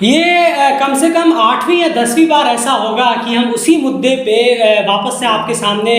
ये कम से कम 8वीं या 10वीं बार ऐसा होगा कि हम उसी मुद्दे पे वापस से आपके सामने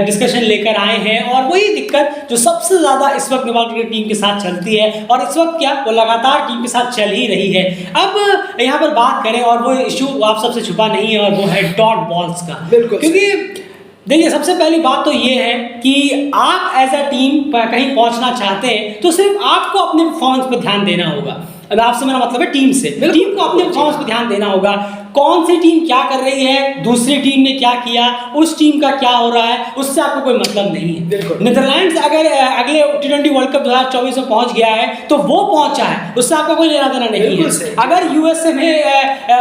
डिस्कशन लेकर आए हैं, और वही दिक्कत जो सबसे ज़्यादा इस वक्त नेपाल क्रिकेट टीम के साथ चलती है, और इस वक्त क्या वो लगातार टीम के साथ चल ही रही है। अब यहाँ पर बात करें, और वो इशू आप सबसे छुपा नहीं है, और वो है डॉट बॉल्स का। बिल्कुल, क्योंकि देखिए सबसे पहली बात तो ये है कि आप एज अ टीम कहीं पहुंचना चाहते हैं तो सिर्फ आपको अपने परफॉर्मेंस पर ध्यान देना होगा। अब आपसे मेरा मतलब है टीम से, टीम को अपने परफॉर्मेंस पर ध्यान देना होगा। कौन सी टीम क्या कर रही है, दूसरी टीम ने क्या किया, उस टीम का क्या हो रहा है, उससे आपको कोई मतलब नहीं है। नीदरलैंड्स अगर अगले T20 वर्ल्ड कप 2024 में पहुंच गया है तो वो पहुंचा है, उससे आपका कोई लेना देना नहीं है। अगर यूएसए में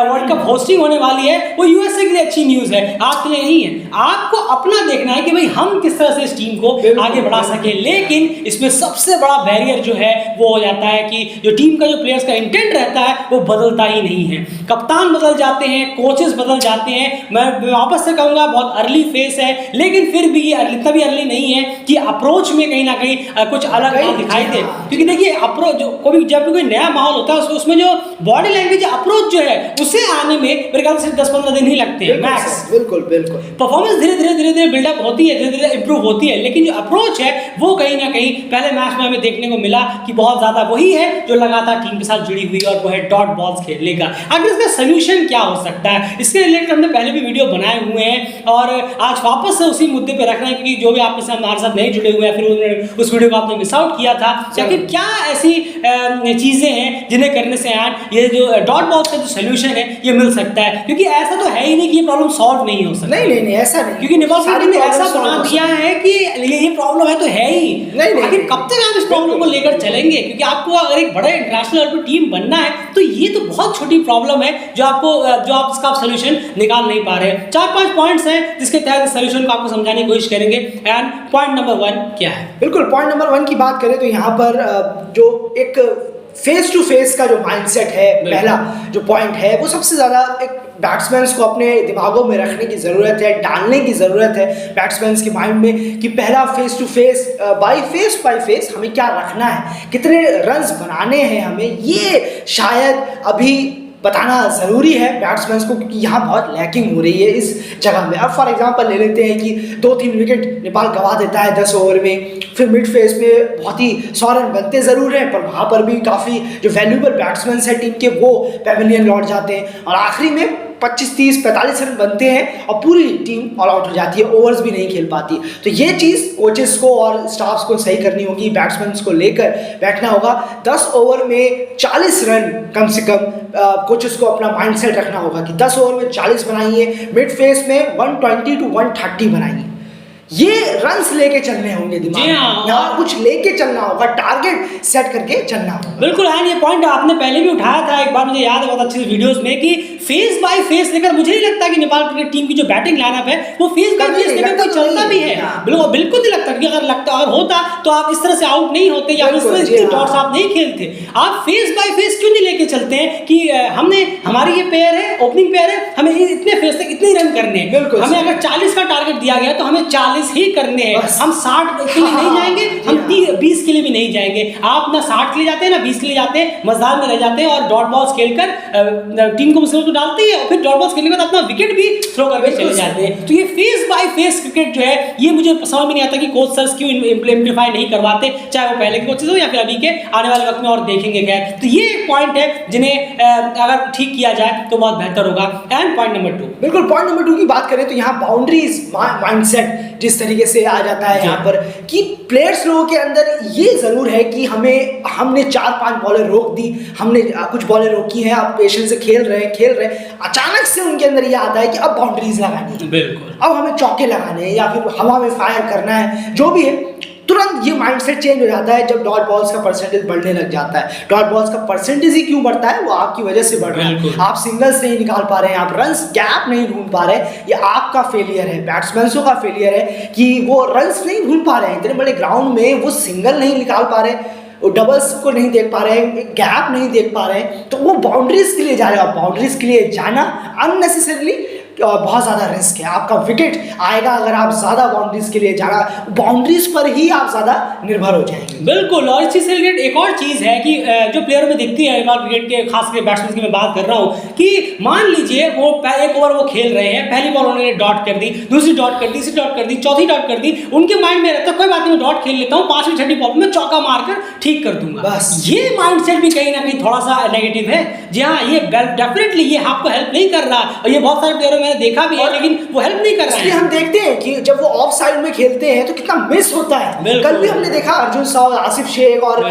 वर्ल्ड कप होस्टिंग होने वाली है, वो यूएसए के लिए अच्छी न्यूज है, आपके लिए नहीं है। आपको अपना देखना है कि भाई हम किस तरह से इस टीम को आगे बढ़ा सके। लेकिन इसमें सबसे बड़ा बैरियर जो है वो हो जाता है कि जो टीम का जो प्लेयर्स का इंटेंट रहता है वो बदलता ही नहीं है। कप्तान बदल जाते हैं, कोचेस बदल जाते हैं। मैं वापस से कहूंगा बहुत अर्ली फेस है, लेकिन फिर भी ये इतना भी अर्ली नहीं है कि अप्रोच में कहीं ना कहीं कुछ अलग दिखाई दे। क्योंकि देखिए अप्रोच जो जब भी कोई नया माहौल होता है उसमें जो बॉडी लैंग्वेज अप्रोच जो है उसे आने में मेरे ख्याल से 10-15 दिन ही लगते हैं मैक्स। बिल्कुल बिल्कुल। परफॉर्मेंस धीरे धीरे बिल्डअप होती है, धीरे धीरे इंप्रूव होती है, लेकिन जो अप्रोच है वो कहीं ना कहीं पहले मैच में हमें देखने को मिला कि बहुत ज्यादा वही है जो लगातार टीम के साथ जुड़ी हुई है, और वो है डॉट बॉल्स खेलने का। अगर इसका सोल्यूशन क्या हो सकता है, इसके रिलेटेड हमने पहले भी वीडियो बनाए हुए हैं, और आज वापस से उसी मुद्दे पे रखना है, क्योंकि जो भी आप में से हमारे साथ नहीं जुड़े हुए हैं, फिर उस वीडियो को आपने मिस आउट किया था। लेकिन क्या ऐसी चीजें हैं जिन्हें करने से ये जो डॉट बॉल्स का जो सोल्यूशन है ये मिल सकता है? क्योंकि ऐसा तो है ही नहीं कि ये प्रॉब्लम सॉल्व नहीं हो सकती। नहीं ऐसा नहीं, क्योंकि नेपाल सरकार ने ऐसा बना दिया है कि ये प्रॉब्लम है तो है ही नहीं। लेकिन कब तक आप इस प्रॉब्लम को लेकर चलेंगे? क्योंकि आपको अगर एक बड़े इंटरनेशनल लेवल पर टीम बनना है तो ये तो बहुत छोटी प्रॉब्लम है जो आप इसका सोल्यूशन निकाल नहीं पा रहे हैं। 4-5 पॉइंट्स हैं जिसके तहत सोल्यूशन को आपको समझाने की कोशिश करेंगे। एंड पॉइंट नंबर 1 क्या है? बिल्कुल, पॉइंट नंबर 1 की बात करें तो यहाँ पर जो एक फेस टू फेस का जो माइंडसेट है, पहला जो पॉइंट है वो सबसे ज़्यादा एक बैट्समैन को अपने दिमागों में रखने की ज़रूरत है, डालने की ज़रूरत है बैट्समैन के माइंड में कि पहला face to face by face हमें क्या रखना है, कितने रन्स बनाने हैं हमें, ये शायद अभी बताना ज़रूरी है बैट्समैन को, क्योंकि यहाँ बहुत लैकिंग हो रही है इस जगह में। अब फॉर एग्जांपल ले लेते हैं कि 2-3 विकेट नेपाल गंवा देता है 10 ओवर में, फिर मिड फेस में बहुत ही 100 रन बनते ज़रूर हैं, पर वहाँ पर भी काफ़ी जो वैल्यूबल बैट्समैन है टीम के वो पेविलियन लौट जाते हैं, और आखिरी में 25, 30, 45 रन बनते हैं और पूरी टीम ऑल आउट हो जाती है, ओवर्स भी नहीं खेल पाती। तो ये चीज़ कोचेस को और स्टाफ्स को सही करनी होगी, बैट्समैन को लेकर बैठना होगा। 10 ओवर में 40 रन कम से कम कोचेस को अपना माइंडसेट रखना होगा कि 10 ओवर में 40 बनाइए, मिड फेस में 120 to 130 बनाइए। ये रन्स लेके चलने होंगे दिमाग में, यहाँ कुछ लेके चलना होगा, टारगेट सेट करके चलना होगा। बिल्कुल है, ये पॉइंट आपने पहले भी उठाया था एक बार, मुझे याद है बहुत अच्छी वीडियोस में, कि फेस बाय फेस लेकर मुझे नहीं लगता कि नेपाल क्रिकेट टीम की जो बैटिंग लाइनअप है वो फेस बाय फेस लेकर कोई चलता भी है। बिल्कुल नहीं लगता, क्योंकि अगर होता तो आप इस तरह से आउट नहीं होते, या इस तरह से डॉट्स आप नहीं खेलते। आप फेस बाय फेस क्यों नहीं लेके चलते हैं कि हमने हमारी ये पेयर है, ओपनिंग पेयर है, हमें इतने फेस तक इतने रन करने हैं, हमें अगर 40 का टारगेट दिया गया तो हमें 40 ही करने हैं। हम 60 के लिए नहीं जाएंगे, हम 20 के लिए भी नहीं जाएंगे। आप ना 60 के लिए जाते हैं ना 20 के लिए जाते हैं, मजदार में रह जाते हैं, और डॉट बॉल्स खेलकर टीम को मुसीबत में डालते हैं, और फिर डॉट बॉल्स खेलने के बाद अपना विकेट भी थ्रो करके चले जाते हैं। तो ये फेस बाय फेस क्रिकेट जो है ये मुझे समझ में नहीं आता कि कोच सर्स क्यों इम्प्लीमेंटिफाई नहीं करवाते, चाहे वो पहले के कोचेस हो या फिर अभी के आने वाले वक्त में, और देखेंगे क्या। तो ये एक पॉइंट है जिन्हें अगर ठीक किया जाए तो बहुत बेहतर होगा। एंड पॉइंट नंबर 2, बिल्कुल पॉइंट नंबर 2 की बात करें तो यहाँ बाउंड्रीज माइंडसेट जिस तरीके से आ जाता है यहाँ पर, कि प्लेयर्स लोगों के अंदर ये ज़रूर है कि हमने 4-5 बॉलें रोक दी, हमने कुछ बॉलें रोकी हैं, आप पेशेंस से खेल रहे हैं, अचानक से उनके अंदर ये आता है कि अब बाउंड्रीज लगानी है, बिल्कुल अब हमें चौके लगाने हैं या फिर हवा में फायर करना है, जो भी है तुरंत ये माइंडसेट चेंज हो जाता है जब डॉट बॉल्स का परसेंटेज बढ़ने लग जाता है। डॉट बॉल्स का परसेंटेज ही क्यों बढ़ता है? वो आपकी वजह से बढ़ रहा है। आप सिंगल्स नहीं निकाल पा रहे हैं, आप रन्स गैप नहीं ढूंढ पा रहे हैं, ये आपका फेलियर है, बैट्समैनों का फेलियर है कि वो रन्स नहीं ढूंढ पा रहे हैं। इतने बड़े ग्राउंड में वो सिंगल नहीं निकाल पा रहे, वो डबल्स को नहीं देख पा रहे हैं, गैप नहीं देख पा रहे हैं, तो वो बाउंड्रीज के लिए जा रहे हैं। बाउंड्रीज के लिए जाना अननेसेसरली बहुत ज़्यादा रिस्क है। आपका विकेट आएगा अगर आप ज़्यादा बाउंड्रीज के लिए जाना, बाउंड्रीज पर ही आप ज़्यादा निर्भर हो जाएंगे। बिल्कुल। और इस चीज़ से रिलेटेड एक और चीज़ है कि जो प्लेयर में दिखती है क्रिकेट के, खासकर बैट्समैन की मैं बात कर रहा हूँ, कि मान लीजिए वो एक ओवर वो खेल रहे हैं, पहली बॉल उन्होंने डॉट कर दी, दूसरी डॉट कर दी, तीसरी डॉट कर दी, चौथी डॉट कर दी, उनके माइंड में रहता है कोई बात नहीं मैं डॉट खेल लेता हूँ, पांचवी छठी बॉल में चौका मारकर ठीक कर दूंगा। बस ये माइंडसेट भी कहीं ना कहीं थोड़ा सा नेगेटिव है। जी हाँ, ये डेफिनेटली ये आपको हेल्प नहीं कर रहा, और ये बहुत सारे प्लेयरों मैंने देखा भी है, लेकिन वो हेल्प नहीं कर रहा है। हम देखते हैं कि जब वो ऑफ साइड में खेलते हैं तो कितना मिस होता है। कल भी हमने देखा अर्जुन साव, आसिफ शेख और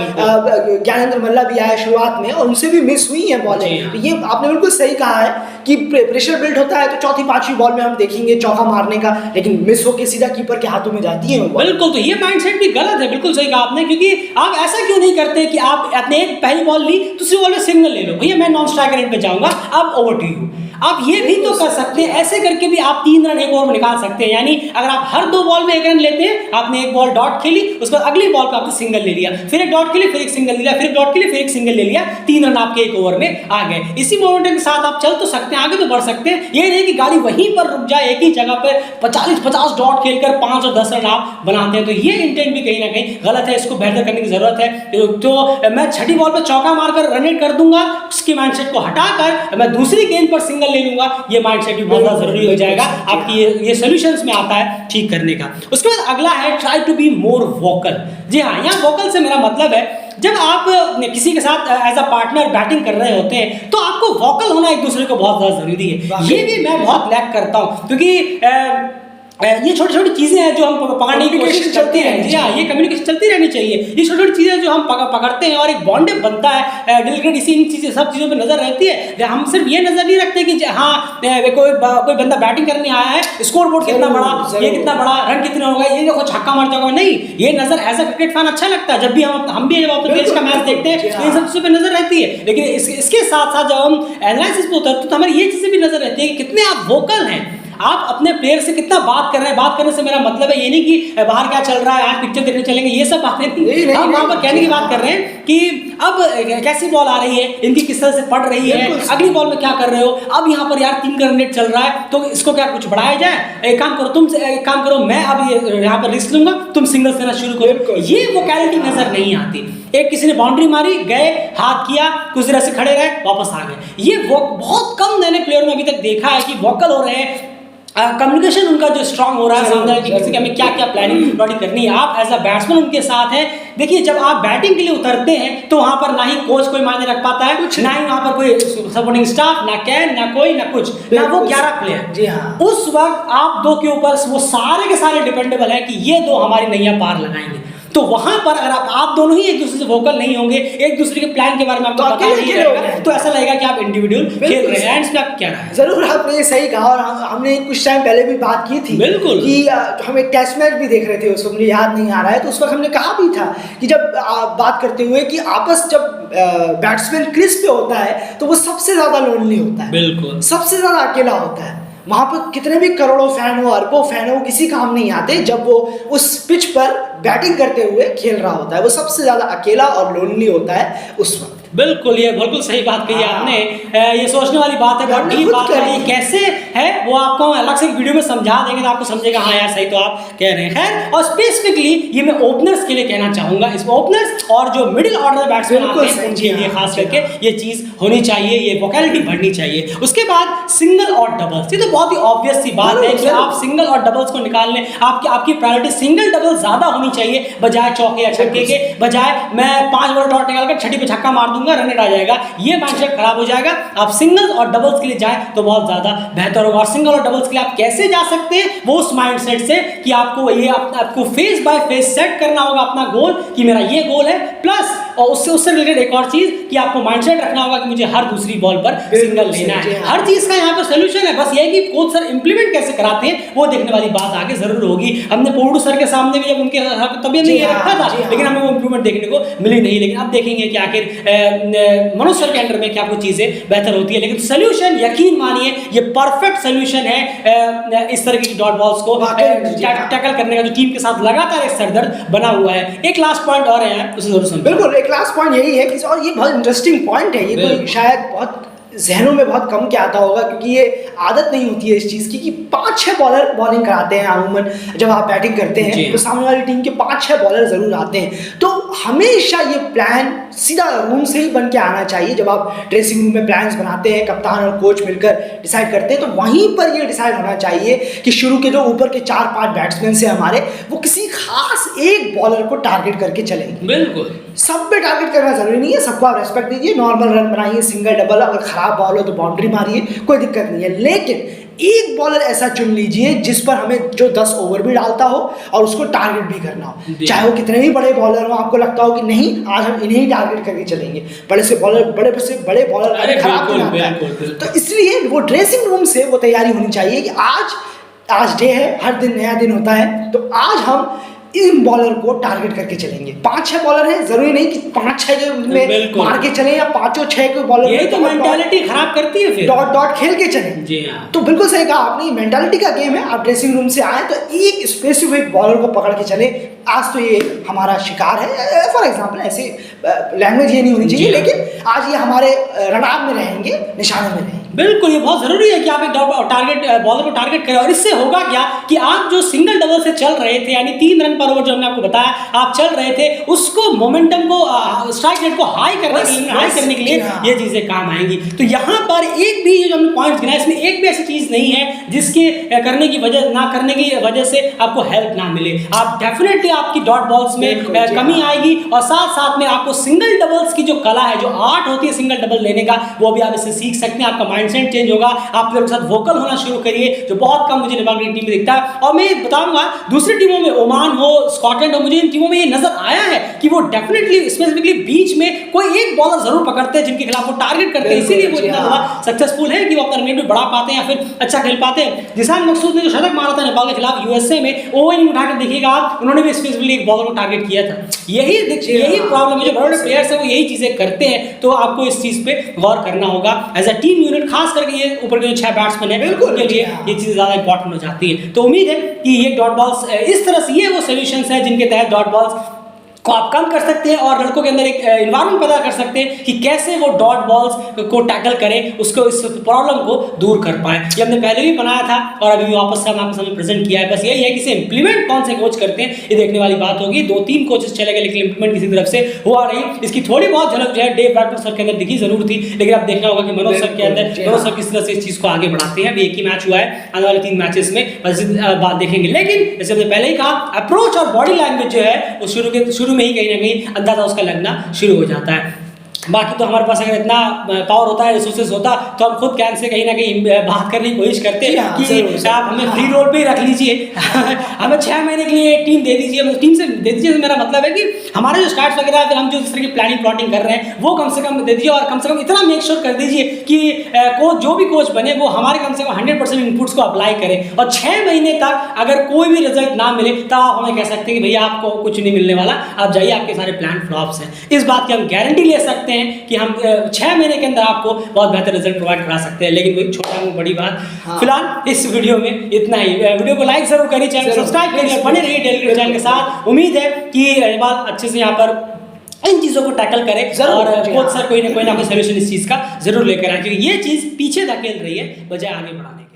ज्ञानेंद्र मल्ला भी आए शुरुआत में, और उनसे भी मिस हुई है बॉलें। तो ये आपने बिल्कुल सही कहा है कि प्रेशर बिल्ड होता है, तो चौथी पांचवी बॉल में हम देखेंगे चौका मारने का, लेकिन मिस होकर सीधा कीपर के हाथों में जाती है। बिल्कुल, तो ये माइंडसेट भी गलत है। बिल्कुल सही कहा आपने, क्योंकि आप ऐसा क्यों नहीं करते कि आप अपने एक पहली बॉल ली, दूसरी बॉल में सिंगल ले लो, भैया मैं नॉन स्ट्राइकर एंड पे जाऊंगा, अब ओवर टू यू। आप ये भी तो कर सकते हैं, ऐसे करके भी आप 3 रन एक ओवर में निकाल सकते हैं। यानी अगर आप हर 2 बॉल में 1 रन लेते हैं, आपने एक बॉल डॉट खेली, उसके बाद अगली बॉल पर आपने सिंगल ले लिया, फिर एक डॉट खेली, फिर एक सिंगल ले लिया, फिर एक डॉट खेली, फिर एक सिंगल ले लिया, 3 रन आपके एक ओवर में आ गए। इसी मोमेंटम के साथ आप चल तो सकते हैं, आगे तो बढ़ सकते हैं। ये नहीं कि गाड़ी वहीं पर रुक जाए, एक ही जगह पर 40-50 डॉट खेलकर 5 और 10 रन आप बनाते हैं, तो ये इंटेंट भी कहीं ना कहीं गलत है। इसको बेहतर करने की जरूरत है। तो मैं छठी बॉल पर चौका मारकर रन रेट कर दूंगा, उसके माइंडसेट को हटाकर मैं दूसरी गेंद पर सिंगल ले लूंगा, ये माइंडसेट भी बहुत ज्यादा जरूरी हो जाएगा आपकी ये सॉल्यूशंस में आता है ठीक करने का। उसके बाद अगला है try to be more vocal. जी हाँ, यहाँ वोकल से मेरा मतलब है जब आप किसी के साथ एज अ पार्टनर बैटिंग कर रहे होते हैं तो आपको वोकल होना एक दूसरे को बहुत ज्यादा जरूरी है। ये भी मैं बहुत लैक करता हूँ, क्योंकि ये छोटी छोटी चीजें हैं जो हम पकड़ने की कोशिश करते हैं। जी हाँ, ये कम्युनिकेशन चलती रहनी चाहिए। ये छोटी छोटी चीजें जो हम पकड़ते हैं और एक बॉन्डिंग बनता है, डेलीकेट इसी इन चीजें सब चीजों पे नजर रहती है। हम सिर्फ ये नजर नहीं रखते कि हाँ कोई बंदा बैटिंग करने आया है, स्कोर बोर्ड कितना बड़ा, ये कितना बड़ा, रन कितने हो गए, ये देखो छक्का मार जाएगा, नहीं। ये नजर एज अ क्रिकेट फैन अच्छा लगता है, जब भी हम भी जब अपने देश का मैच देखते हैं तो इन सब चीजों पे नजर रहती है। लेकिन इसके साथ साथ जब हम एनालिसिस पे उतरते हैं तो हमारी ये चीजें भी नजर रहती है कि कितने आप वोकल हैं, आप अपने प्लेयर से कितना बात कर रहे हैं। बात करने से मेरा मतलब है ये नहीं कि बाहर क्या चल रहा है, आज पिक्चर देखने चलेंगे, ये सब बातें नहीं। हम वहां पर कहने की बात कर रहे हैं कि अब कैसी बॉल आ रही है, इनकी किस तरह से पड़ रही है, अगली बॉल में क्या कर रहे हो, अब यहाँ पर यार 3 का रन रेट चल रहा है तो इसको क्या कुछ बढ़ाया जाए, एक काम करो मैं अब यहाँ पर रिस्क लूंगा, तुम सिंगल्स देना शुरू करो। ये वोकैलिटी नजर नहीं आती। एक किसी ने बाउंड्री मारी, गए, हाथ किया, कुछ देर से खड़े रहे, वापस आ गए। ये बहुत कम मैंने प्लेयर में अभी तक देखा है कि वोकल हो रहे हैं, कम्युनिकेशन उनका जो स्ट्रांग हो रहा है सामने कि किसी के हमें क्या क्या प्लानिंग बॉडी करनी है। आप एज अ बैट्समैन उनके साथ हैं। देखिए जब आप बैटिंग के लिए उतरते हैं तो वहां पर ना ही कोच कोई मायने रख पाता है, ना ही वहां पर कोई सपोर्टिंग स्टाफ, ना कैन, ना कोई, ना कुछ, ना वो 11 प्लेयर। जी हाँ, उस वक्त आप 2 के ऊपर वो सारे के सारे डिपेंडेबल है कि ये 2 हमारी नैया पार लगाएंगे। तो वहां पर अगर आप दोनों ही एक दूसरे से वोकल नहीं होंगे, एक दूसरे के प्लान के बारे में आपको पता नहीं रहेगा, तो ऐसा लगेगा कि आप इंडिविजुअल खेल रहे हैं। इसमें आप क्या रहा है? जरूर आपने ये सही कहा, और हमने कुछ टाइम पहले भी बात की थी बिल्कुल कि हम एक टेस्ट मैच भी देख रहे थे, उसको मुझे याद नहीं आ रहा है, तो उस वक्त हमने कहा भी था कि जब बात करते हुए कि आपस जब बैट्समैन क्रीज पे होता है तो वो सबसे ज्यादा लोनली होता है, बिल्कुल सबसे ज्यादा अकेला होता है। वहां पर कितने भी करोड़ों फैन हो, अरबों फैन हो, किसी काम नहीं आते जब वो उस पिच पर बैटिंग करते हुए खेल रहा होता है। वो सबसे ज्यादा अकेला और लोनली होता है उस वक्त। बिल्कुल, ये बिल्कुल सही बात कही आपने। ये सोचने वाली बात है, बहुत डीप बात है। ये कैसे है वो आपको अलग से वीडियो में समझा देंगे तो आपको समझेगा हाँ यार सही तो आप कह रहे हैं। खैर, और स्पेसिफिकली ये मैं ओपनर्स के लिए कहना चाहूंगा, इसमें ओपनर्स और जो मिडिल ऑर्डर बैट्समैन आते हैं उनके लिए खास करके ये चीज होनी चाहिए, ये वोकैलिटी बढ़नी चाहिए। उसके बाद सिंगल और डबल्स, ये तो बहुत ही ऑब्वियस सी बात है कि आप सिंगल और डबल्स को निकाल लें। आपकी प्रायोरिटी सिंगल डबल ज्यादा होनी चाहिए, बजाय चौके या छक्के के। बजाय मैं 5 बॉल डॉट निकालकर छठी पे छक्का मार दूंगा, रन रेट आ जाएगा, ये माइंडसेट खराब हो जाएगा। आप सिंगल्स और डबल्स के लिए जाए तो बहुत ज्यादा बेहतर होगा। और सिंगल और डबल्स के लिए आप कैसे जा सकते हैं, वो उस माइंडसेट से कि आपको फेस बाय फेस सेट करना होगा अपना गोल कि मेरा ये गोल है, प्लस और उससे रिलेटेड एक और चीज कि आपको माइंडसेट रखना होगा कि मुझे हर दूसरी बॉल पर सिंगल लेना है। हर चीज का यहाँ पर सोल्यूशन है, बस ये कि कोच सर इंप्लीमेंट कैसे कराते हैं वो देखने वाली बात आगे जरूर होगी। हमने पोर्डू सर के सामने भी जब उनके तभी हमने ये रखा था, लेकिन हमें वो इंप्रूवमेंट देखने को मिली नहीं। लेकिन अब देखेंगे कि आखिर मनोज सर के अंडर में क्या कुछ चीजें बेहतर होती है। लेकिन सोल्यूशन यकीन मानिए ये परफेक्ट सोल्यूशन है इस तरह की डॉट बॉल्स को टैकल करने का, जो टीम के साथ लगातार एक सरदर्द बना हुआ है। एक लास्ट पॉइंट और है उसे जरूर सुन। बिल्कुल, एक लास्ट पॉइंट यही है कि, और ये बहुत इंटरेस्टिंग पॉइंट है, ये कोई शायद बहुत जहनों में बहुत कम क्या आता होगा, क्योंकि ये आदत नहीं होती है इस चीज़ की कि 5-6 बॉलर बॉलिंग कराते हैं अमूमन जब आप बैटिंग करते हैं, तो सामने वाली टीम के 5-6 बॉलर ज़रूर आते हैं। तो हमेशा ये प्लान सीधा रूम से ही बन के आना चाहिए। जब आप ड्रेसिंग रूम में प्लान्स बनाते हैं, कप्तान और कोच मिलकर डिसाइड करते हैं, तो वहीं पर ये डिसाइड होना चाहिए कि शुरू के जो ऊपर के 4-5 बैट्समैन से हमारे, वो किसी खास एक बॉलर को टारगेट करके चलेंगे। बिल्कुल, सब पे टारगेट करना जरूरी नहीं है, सबको आप रेस्पेक्ट दीजिए, नॉर्मल रन बनाइए, सिंगल डबल, अगर खराब बॉल हो तो बाउंड्री मारिए, कोई दिक्कत नहीं है। लेकिन एक बॉलर ऐसा चुन लीजिए जिस पर हमें जो 10 ओवर भी डालता हो और उसको टारगेट भी करना हो, चाहे वो कितने भी बड़े बॉलर हो, आपको लगता हो कि नहीं आज हम इन्हें ही टारगेट करके चलेंगे, बड़े से बड़े बॉलर खराब नहीं आता है। तो इसलिए वो ड्रेसिंग रूम से वो तैयारी होनी चाहिए कि आज डे है, हर दिन नया दिन होता है, तो आज हम इन बॉलर को टारगेट करके चलेंगे। 5-6 बॉलर हैं, जरूरी नहीं कि 5-6 में मार के चले, या 5-6 को बॉलर, यही तो मेंटालिटी खराब करती है, फिर डॉट खेल के चले। जी हाँ, तो बिल्कुल सही कहा आपने, मेंटालिटी का गेम है। आप ड्रेसिंग रूम से आए तो एक स्पेसिफिक बॉलर को पकड़ के चले, आज तो ये हमारा शिकार है, फॉर एग्जाम्पल, ऐसे लैंग्वेज ये नहीं होनी चाहिए, लेकिन आज ये हमारे रडार में रहेंगे, निशाने में रहेंगे। बिल्कुल, ये बहुत जरूरी है कि आप एक बॉलर को टारगेट करें। और इससे होगा क्या कि आप जो सिंगल डबल से चल रहे थे, यानी 3 रन पर ओवर जो हमने आपको बताया आप चल रहे थे, उसको मोमेंटम को, स्ट्राइक रेट को हाई करने के लिए ये चीजें काम आएंगी। तो यहाँ पर एक भी जो हमने पॉइंट्स गिनाए, इसमें एक भी ऐसी चीज नहीं है जिसके करने की वजह से आपको हेल्प ना मिले। आप डेफिनेटली आपकी डॉट बॉल्स में कमी आएगी, और साथ साथ में आपको सिंगल डबल्स की जो कला है, जो आर्ट होती है सिंगल डबल लेने का, वो भी आप इससे सीख सकते हैं। आपका माइंडसेट चेंज होगा, आप लोगों के साथ वोकल होना शुरू करिए, जो बहुत कम मुझे नेपाल की टीम में दिखता है। और मैं बताऊंगा दूसरी टीमों में, ओमान हो, स्कॉटलैंड हो, मुझे इन टीमों में ये नजर आया है कि वो डेफिनेटली स्पेसिफिकली बीच में कोई एक बॉलर जरूर पकड़ते हैं जिनके खिलाफ वो टारगेट करते हैं, इसीलिए वो इतना ज्यादा सक्सेसफुल है कि वो अपना रेट भी बढ़ा पाते हैं या फिर अच्छा खेल पाते हैं। जिसान मकसूद ने जो शतक मारा था नेपाल के खिलाफ यूएसए में, वो इनिंग उठाकर देखिएगा आप, उन्होंने भी स्पेसिफिकली एक बॉलर को टारगेट किया था। यही प्रॉब्लम है, जो बड़े प्लेयर्स है वो यही चीजें करते हैं। तो आपको इस चीज पे गौर करना होगा एज अ टीम यूनिट, खास करके ये ऊपर के जो 6 बैट्समैन है, बिल्कुल के लिए ये चीजें ज्यादा इंपॉर्टेंट हो जाती है। तो उम्मीद है कि ये डॉट बॉल्स इस तरह से, ये वो सॉल्यूशंस है जिनके तहत डॉट बॉल्स को आप कम कर सकते हैं और लड़कों के अंदर एक एनवायरनमेंट पैदा कर सकते हैं कि कैसे वो डॉट बॉल्स को टैकल करें, उसको इस प्रॉब्लम को दूर कर पाए। ये हमने पहले भी बनाया था और अभी वापस से हम आपके सामने प्रेजेंट किया है। बस यही है कि इसे इंप्लीमेंट कौन से कोच करते हैं, ये देखने वाली बात होगी। 2-3 कोचेस चले गए, लेकिन इंप्लीमेंट किसी तरफ से हुआ नहीं। इसकी थोड़ी बहुत झलक जो है डेव ब्रैडफोर्ड सर के अंदर दिखी जरूर थी, लेकिन अब देखना होगा कि मनोज सर के अंदर, मनोज सर किस तरह से इस चीज को आगे बढ़ाते हैं। अभी एक ही मैच हुआ है, आने वाले 3 मैचेस में बस बात देखेंगे। लेकिन जैसे हमने पहले ही कहा, अप्रोच और बॉडी लैंग्वेज जो है वो शुरू में ही कहीं ना कहीं अंदाजा उसका लगना शुरू हो जाता है। बाकी तो हमारे पास अगर इतना पावर होता है, रिसोर्सेज होता, तो हम खुद कैन से कहीं ना कहीं बात करने की कोशिश करते हैं कि आप हमें फ्री रोल पे ही रख लीजिए, हमें 6 महीने के लिए टीम दे दीजिए। टीम से दे दीजिए, मेरा मतलब है कि हमारे जो स्टार्ट्स वगैरह है, हम जो इस तरह की प्लानिंग प्लॉटिंग कर रहे हैं वो कम से कम दे दीजिए, और कम से कम इतना मेक श्योर कर दीजिए कि कोच जो भी कोच बने वो हमारे कम से कम 100% इनपुट्स को अप्लाई करें। और 6 महीने तक अगर कोई भी रिजल्ट ना मिले तब आप हमें कह सकते हैं कि भैया आपको कुछ नहीं मिलने वाला, आप जाइए, आपके सारे प्लान फ्लॉप्स हैं। इस बात की हम गारंटी ले सकते हैं कि हम 6 महीने के अंदर आपको बहुत बेहतर रिजल्ट प्रोवाइड करा सकते हैं। लेकिन वही छोटा में बड़ी बात, फिलहाल इस वीडियो में इतना ही। वीडियो को लाइक जरूर करिए, चैनल सब्सक्राइब करिए, बने रहिए टेलीग्राम चैनल के साथ। उम्मीद है कि बात अच्छे से यहाँ पर इन चीजों को टैकल करें और कोच सर कोई ना कोई सोल्यूशन इस चीज का जरूर लेकर आए, क्योंकि ये चीज पीछे धकेल रही है बजाय आगे बढ़ाने।